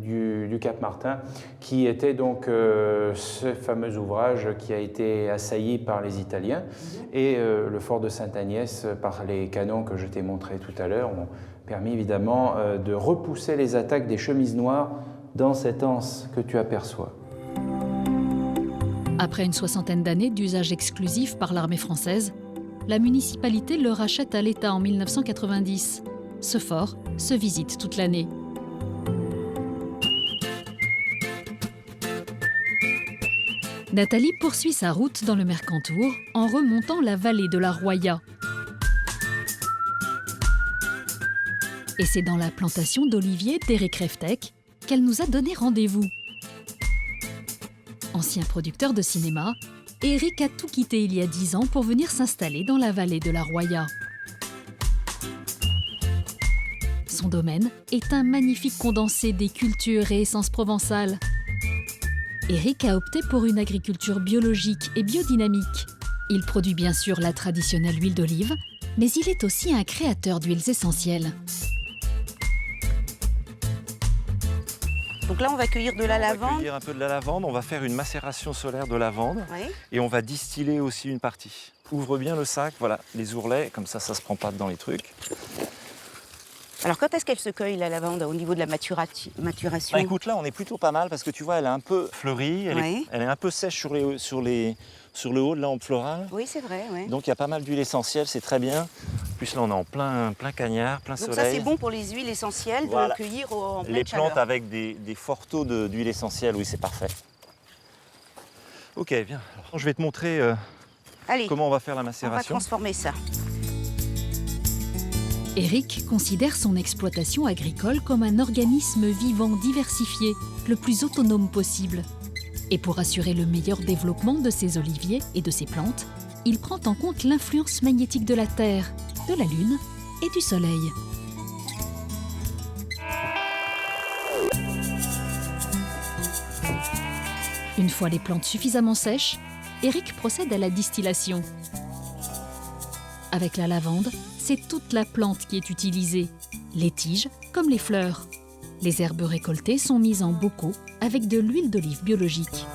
du Cap Martin, qui était donc ce fameux ouvrage qui a été assailli par les Italiens, et le fort de Sainte-Agnès, par les canons que je t'ai montrés tout à l'heure, ont permis évidemment de repousser les attaques des chemises noires dans cette anse que tu aperçois.
Après une soixantaine d'années d'usage exclusif par l'armée française, la municipalité le rachète à l'État en 1990. Ce fort se visite toute l'année. Nathalie poursuit sa route dans le Mercantour en remontant la vallée de la Roya. Et c'est dans la plantation d'oliviers d'Éric Reftec qu'elle nous a donné rendez-vous. Ancien producteur de cinéma, Éric a tout quitté il y a 10 ans pour venir s'installer dans la vallée de la Roya. Son domaine est un magnifique condensé des cultures et essences provençales. Éric a opté pour une agriculture biologique et biodynamique. Il produit bien sûr la traditionnelle huile d'olive, mais il est aussi un créateur d'huiles essentielles.
Donc là, on va cueillir de la lavande.
On va cueillir un peu de la lavande, on va faire une macération solaire de lavande, oui. Et on va distiller aussi une partie. Ouvre bien le sac, voilà, les ourlets, comme ça, ça se prend pas dans les trucs.
Alors quand est-ce qu'elle se cueille la lavande au niveau de la maturation?
Bah, écoute, là on est plutôt pas mal parce que tu vois, elle est un peu fleurie, elle est un peu sèche sur le haut de la hampe florale.
Oui, c'est vrai. Ouais.
Donc il y a pas mal d'huile essentielle, c'est très bien. En plus là on est en plein cagnard, plein soleil.
Donc ça c'est bon pour les huiles essentielles de cueillir en pleine chaleur.
Les plantes avec des forts taux d'huile essentielle, oui c'est parfait. Ok, viens. Alors, je vais te montrer comment on va faire la macération.
On va transformer ça.
Éric considère son exploitation agricole comme un organisme vivant diversifié, le plus autonome possible. Et pour assurer le meilleur développement de ses oliviers et de ses plantes, il prend en compte l'influence magnétique de la Terre, de la Lune et du Soleil. Une fois les plantes suffisamment sèches, Éric procède à la distillation. Avec la lavande, c'est toute la plante qui est utilisée, les tiges comme les fleurs. Les herbes récoltées sont mises en bocaux avec de l'huile d'olive biologique.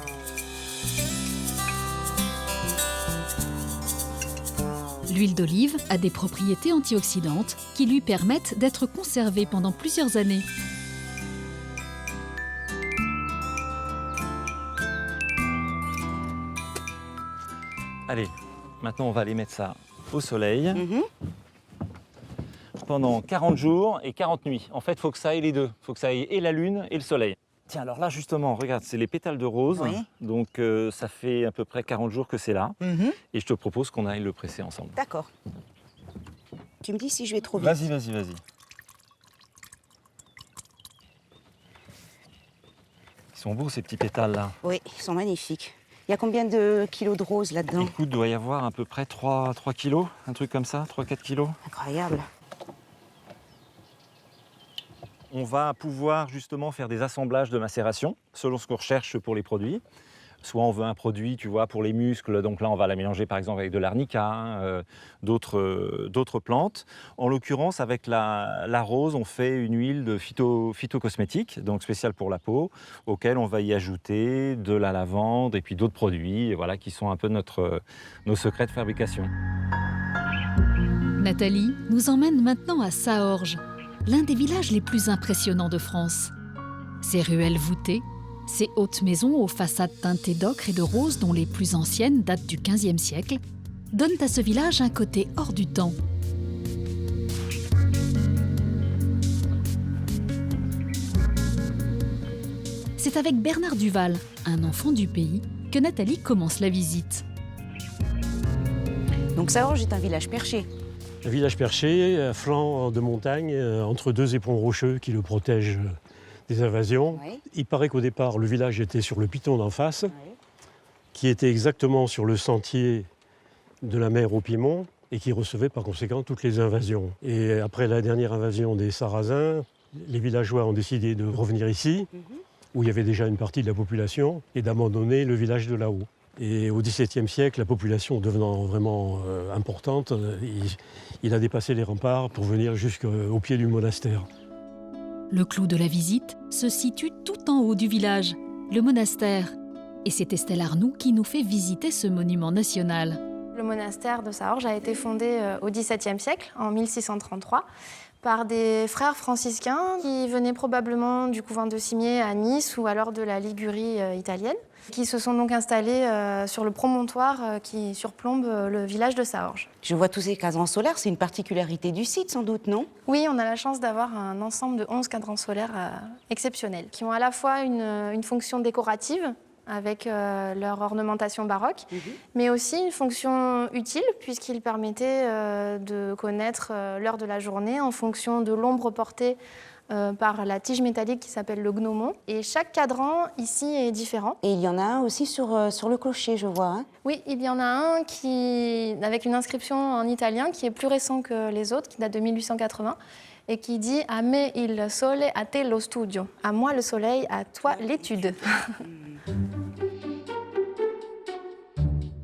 L'huile d'olive a des propriétés antioxydantes qui lui permettent d'être conservée pendant plusieurs années.
Allez, maintenant on va aller mettre ça au soleil. Pendant 40 jours et 40 nuits. En fait, il faut que ça ait les deux. Il faut que ça ait et la lune et le soleil. Tiens, alors là, justement, regarde, c'est les pétales de rose. Oui. Donc, ça fait à peu près 40 jours que c'est là. Et je te propose qu'on aille le presser ensemble.
D'accord. Tu me dis si je vais trop vite.
Vas-y, vas-y, vas-y. Ils sont beaux ces petits pétales-là.
Oui, ils sont magnifiques. Il y a combien de kilos de roses là-dedans?
Écoute, il doit y avoir à peu près 3 kilos, un truc comme ça, 3-4 kilos.
Incroyable.
On va pouvoir justement faire des assemblages de macération selon ce qu'on recherche pour les produits. Soit on veut un produit, tu vois, pour les muscles, donc là on va la mélanger par exemple avec de l'arnica, d'autres plantes. En l'occurrence, avec la rose, on fait une huile de phytocosmétique, donc spéciale pour la peau, auquel on va y ajouter de la lavande et puis d'autres produits, voilà, qui sont un peu nos secrets de fabrication.
Nathalie nous emmène maintenant à Saorge, l'un des villages les plus impressionnants de France. Ses ruelles voûtées, ces hautes maisons aux façades teintées d'ocre et de rose dont les plus anciennes datent du XVe siècle, donnent à ce village un côté hors du temps. C'est avec Bernard Duval, un enfant du pays, que Nathalie commence la visite.
Donc Saorge est un village perché.
Un village perché, à flanc de montagne, entre deux éperons rocheux qui le protègent des invasions.
Oui.
Il paraît qu'au départ, le village était sur le piton d'en face, qui était exactement sur le sentier de la mer au Piémont et qui recevait par conséquent toutes les invasions. Et après la dernière invasion des Sarrasins, les villageois ont décidé de revenir ici, où il y avait déjà une partie de la population, et d'abandonner le village de là-haut. Et au XVIIe siècle, la population devenant vraiment importante, il a dépassé les remparts pour venir jusqu'au pied du monastère.
Le clou de la visite se situe tout en haut du village, le monastère. Et c'est Estelle Arnoux qui nous fait visiter ce monument national.
Le monastère de Saorge a été fondé au XVIIe siècle, en 1633, par des frères franciscains qui venaient probablement du couvent de Cimiez à Nice ou alors de la Ligurie italienne, qui se sont donc installés sur le promontoire qui surplombe le village de Saorge.
Je vois tous ces cadrans solaires, c'est une particularité du site sans doute, non?
Oui, on a la chance d'avoir un ensemble de 11 cadrans solaires exceptionnels, qui ont à la fois une fonction décorative, avec leur ornementation baroque, mais aussi une fonction utile, puisqu'ils permettaient de connaître l'heure de la journée en fonction de l'ombre portée par la tige métallique qui s'appelle le gnomon. Et chaque cadran ici est différent.
Et il y en a un aussi sur le clocher, je vois. Hein?
Oui, il y en a un avec une inscription en italien qui est plus récent que les autres, qui date de 1880, et qui dit « A me il sole, a te lo studio ». À moi le soleil, à toi l'étude.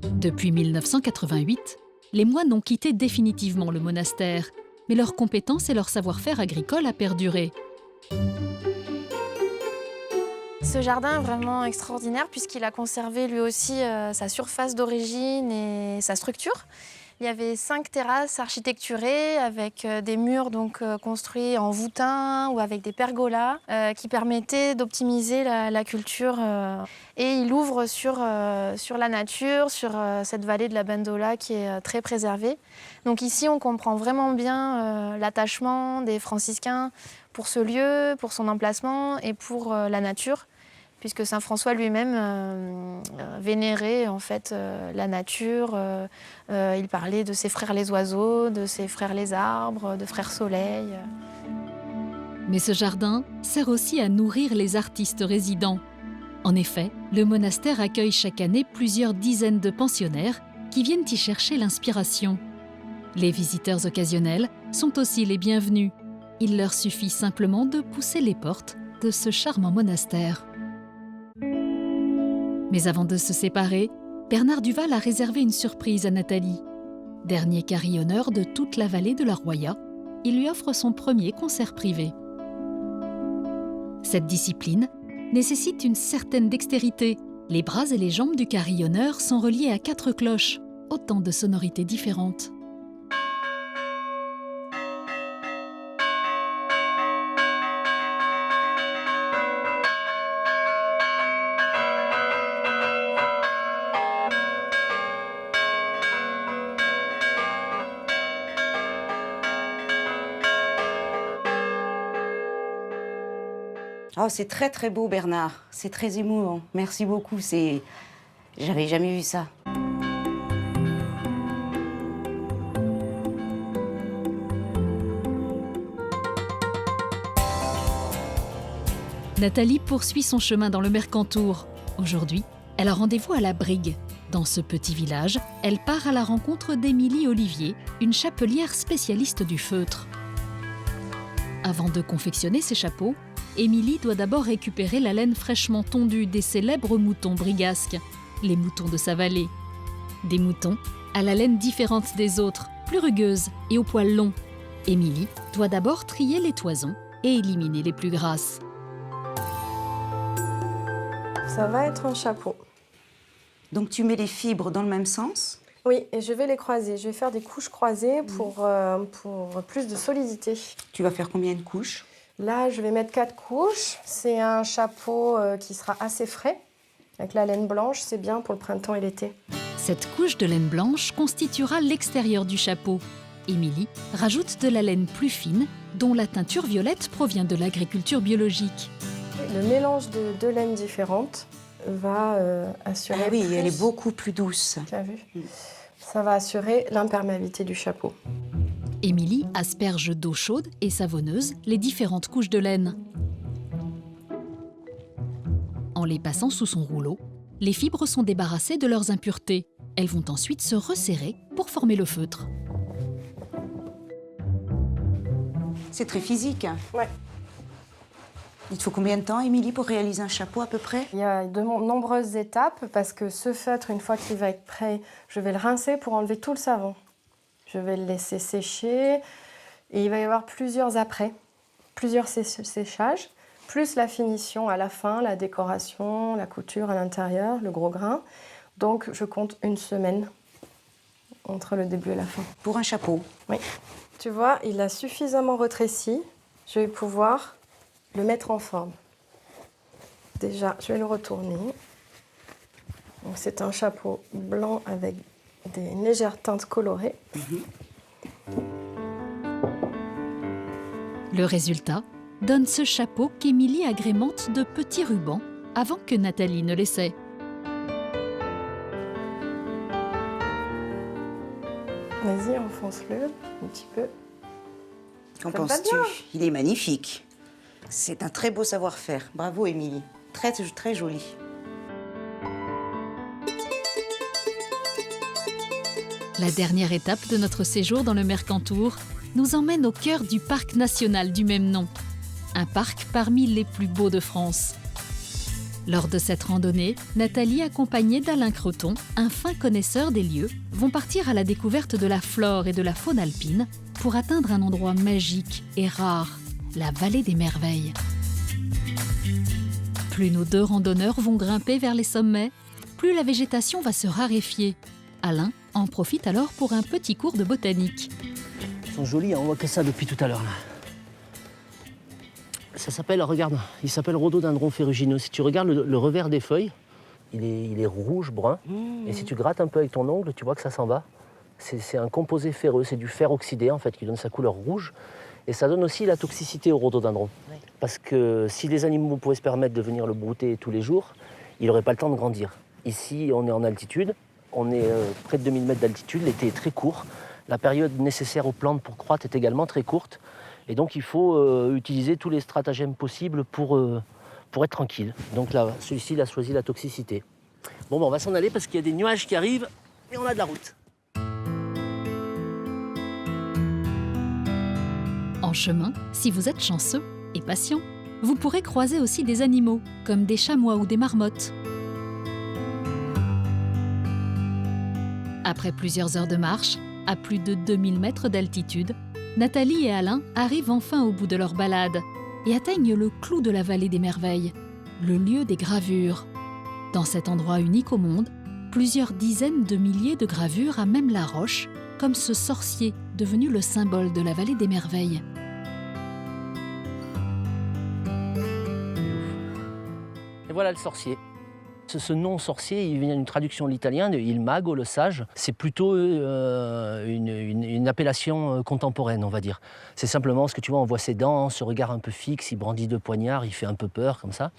Depuis 1988, les moines ont quitté définitivement le monastère, mais leurs compétences et leur savoir-faire agricole a perduré.
Ce jardin est vraiment extraordinaire puisqu'il a conservé lui aussi sa surface d'origine et sa structure. Il y avait 5 terrasses architecturées avec des murs construits en voûtin ou avec des pergolas qui permettaient d'optimiser la culture. Et il ouvre sur la nature, sur cette vallée de la Bendola qui est très préservée. Donc ici, on comprend vraiment bien l'attachement des franciscains pour ce lieu, pour son emplacement et pour la nature, puisque saint François lui-même vénérait en fait la nature. Il parlait de ses frères les oiseaux, de ses frères les arbres, de frères soleil.
Mais ce jardin sert aussi à nourrir les artistes résidents. En effet, le monastère accueille chaque année plusieurs dizaines de pensionnaires qui viennent y chercher l'inspiration. Les visiteurs occasionnels sont aussi les bienvenus. Il leur suffit simplement de pousser les portes de ce charmant monastère. Mais avant de se séparer, Bernard Duval a réservé une surprise à Nathalie. Dernier carillonneur de toute la vallée de la Roya, il lui offre son premier concert privé. Cette discipline nécessite une certaine dextérité. Les bras et les jambes du carillonneur sont reliés à 4 cloches, autant de sonorités différentes.
Oh, c'est très très beau, Bernard. C'est très émouvant. Merci beaucoup. J'avais jamais vu ça.
Nathalie poursuit son chemin dans le Mercantour. Aujourd'hui, elle a rendez-vous à la Brigue. Dans ce petit village, elle part à la rencontre d'Émilie Olivier, une chapelière spécialiste du feutre. Avant de confectionner ses chapeaux, Émilie doit d'abord récupérer la laine fraîchement tondue des célèbres moutons brigasques, les moutons de sa vallée. Des moutons à la laine différente des autres, plus rugueuse et aux poils longs. Émilie doit d'abord trier les toisons et éliminer les plus grasses.
Ça va être un chapeau.
Donc tu mets les fibres dans le même sens?
Oui, et je vais les croiser. Je vais faire des couches croisées pour plus de solidité.
Tu vas faire combien de couches?
Là, je vais mettre 4 couches. C'est un chapeau qui sera assez frais. Avec la laine blanche, c'est bien pour le printemps et l'été.
Cette couche de laine blanche constituera l'extérieur du chapeau. Émilie rajoute de la laine plus fine, dont la teinture violette provient de l'agriculture biologique.
Le mélange de 2 laines différentes va assurer...
Ah oui, elle est beaucoup plus douce.
Tu as vu? Ça va assurer l'imperméabilité du chapeau.
Émilie asperge d'eau chaude et savonneuse les différentes couches de laine. En les passant sous son rouleau, les fibres sont débarrassées de leurs impuretés. Elles vont ensuite se resserrer pour former le feutre.
C'est très physique.
Ouais.
Il te faut combien de temps, Émilie, pour réaliser un chapeau à peu près?
Il y a de nombreuses étapes parce que ce feutre, une fois qu'il va être prêt, je vais le rincer pour enlever tout le savon. Je vais le laisser sécher et il va y avoir plusieurs séchages, plus la finition à la fin, la décoration, la couture à l'intérieur, le gros grain. Donc je compte 1 semaine entre le début et la fin.
Pour un chapeau?
Oui. Tu vois, il a suffisamment rétréci. Je vais pouvoir le mettre en forme. Déjà, je vais le retourner. Donc c'est un chapeau blanc avec des légères teintes colorées.
Le résultat donne ce chapeau qu'Émilie agrémente de petits rubans avant que Nathalie ne l'essaie.
Vas-y, enfonce-le un petit peu.
Qu'en penses-tu? Il est magnifique. C'est un très beau savoir-faire. Bravo, Émilie. Très, très joli.
La dernière étape de notre séjour dans le Mercantour nous emmène au cœur du parc national du même nom. Un parc parmi les plus beaux de France. Lors de cette randonnée, Nathalie, accompagnée d'Alain Creton, un fin connaisseur des lieux, vont partir à la découverte de la flore et de la faune alpine pour atteindre un endroit magique et rare, la vallée des merveilles. Plus nos 2 randonneurs vont grimper vers les sommets, plus la végétation va se raréfier. Alain en profite alors pour un petit cours de botanique.
Ils sont jolis, on voit que ça depuis tout à l'heure. Ça s'appelle, regarde, il s'appelle rhododendron ferrugineux. Si tu regardes le revers des feuilles, il est rouge-brun. Et si tu grattes un peu avec ton ongle, tu vois que ça s'en va. C'est un composé ferreux, c'est du fer oxydé en fait qui donne sa couleur rouge. Et ça donne aussi la toxicité au rhododendron. Oui. Parce que si les animaux pouvaient se permettre de venir le brouter tous les jours, il n'aurait pas le temps de grandir. Ici, on est en altitude, on est près de 2000 mètres d'altitude, l'été est très court. La période nécessaire aux plantes pour croître est également très courte. Et donc il faut utiliser tous les stratagèmes possibles pour être tranquille. Donc là, celui-ci, il a choisi la toxicité. Bon, on va s'en aller parce qu'il y a des nuages qui arrivent et on a de la route.
En chemin, si vous êtes chanceux et patient, vous pourrez croiser aussi des animaux, comme des chamois ou des marmottes. Après plusieurs heures de marche, à plus de 2000 mètres d'altitude, Nathalie et Alain arrivent enfin au bout de leur balade et atteignent le clou de la vallée des merveilles, le lieu des gravures. Dans cet endroit unique au monde, plusieurs dizaines de milliers de gravures à même la roche, comme ce sorcier devenu le symbole de la vallée des merveilles.
Et voilà le sorcier. Ce nom sorcier, il vient d'une traduction de l'italien de Il Mago, le sage. C'est plutôt une appellation contemporaine, on va dire. C'est simplement ce que tu vois, on voit ses dents, ce regard un peu fixe, il brandit 2 poignards, il fait un peu peur comme ça.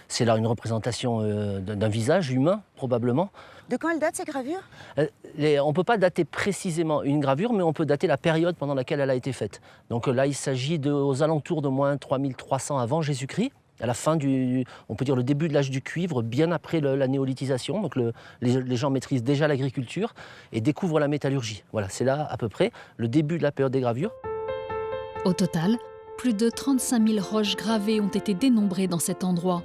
C'est là une représentation d'un visage humain, probablement.
De quand elle date, ces gravures?
On ne peut pas dater précisément une gravure, mais on peut dater la période pendant laquelle elle a été faite. Donc là, il s'agit aux alentours de moins 3300 avant Jésus-Christ. à la fin on peut dire le début de l'âge du cuivre, bien après la néolithisation. Donc les gens maîtrisent déjà l'agriculture et découvrent la métallurgie. Voilà, c'est là à peu près le début de la période des gravures.
Au total, plus de 35 000 roches gravées ont été dénombrées dans cet endroit.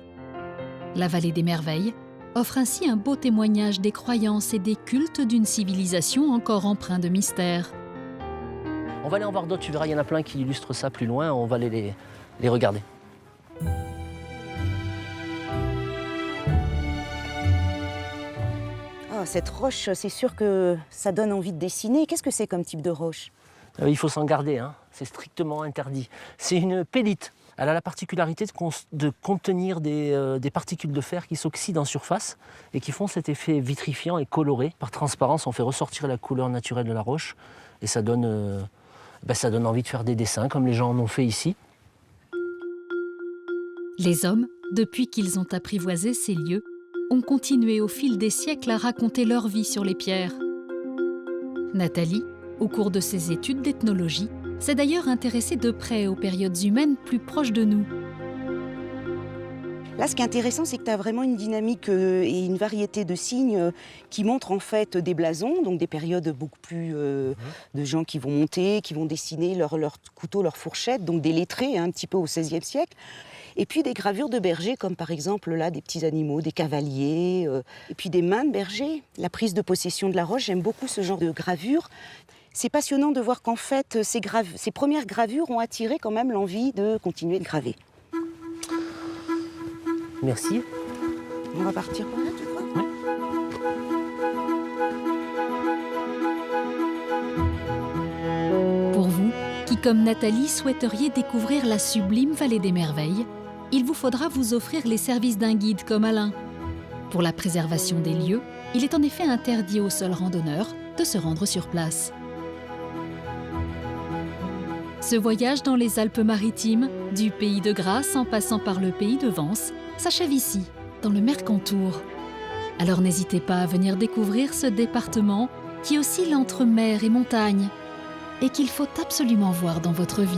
La vallée des merveilles offre ainsi un beau témoignage des croyances et des cultes d'une civilisation encore empreinte de mystère.
On va aller en voir d'autres, tu verras, il y en a plein qui illustrent ça plus loin, on va aller les regarder.
Oh, cette roche, c'est sûr que ça donne envie de dessiner. Qu'est-ce que c'est comme type de roche?
Il faut s'en garder, hein. C'est strictement interdit. C'est une pélite. Elle a la particularité de contenir des particules de fer qui s'oxydent en surface et qui font cet effet vitrifiant et coloré. Par transparence, on fait ressortir la couleur naturelle de la roche et ça donne envie de faire des dessins comme les gens en ont fait ici.
Les hommes, depuis qu'ils ont apprivoisé ces lieux, ont continué au fil des siècles à raconter leur vie sur les pierres. Nathalie, au cours de ses études d'ethnologie, s'est d'ailleurs intéressée de près aux périodes humaines plus proches de nous.
Là, ce qui est intéressant, c'est que tu as vraiment une dynamique et une variété de signes qui montrent en fait des blasons, donc des périodes beaucoup plus de gens qui vont monter, qui vont dessiner leur couteau, leur fourchette, donc des lettrés un petit peu au XVIe siècle. Et puis des gravures de bergers, comme par exemple là des petits animaux, des cavaliers, et puis des mains de bergers. La prise de possession de la roche, j'aime beaucoup ce genre de gravure. C'est passionnant de voir qu'en fait, ces premières gravures ont attiré quand même l'envie de continuer de graver.
Merci.
On va partir par là, tu crois?
Oui.
Pour vous, qui comme Nathalie souhaiteriez découvrir la sublime vallée des merveilles, il vous faudra vous offrir les services d'un guide comme Alain. Pour la préservation des lieux, il est en effet interdit aux seuls randonneurs de se rendre sur place. Ce voyage dans les Alpes-Maritimes, du pays de Grasse en passant par le pays de Vence, s'achève ici, dans le Mercantour. Alors n'hésitez pas à venir découvrir ce département qui oscille entre mer et montagne et qu'il faut absolument voir dans votre vie.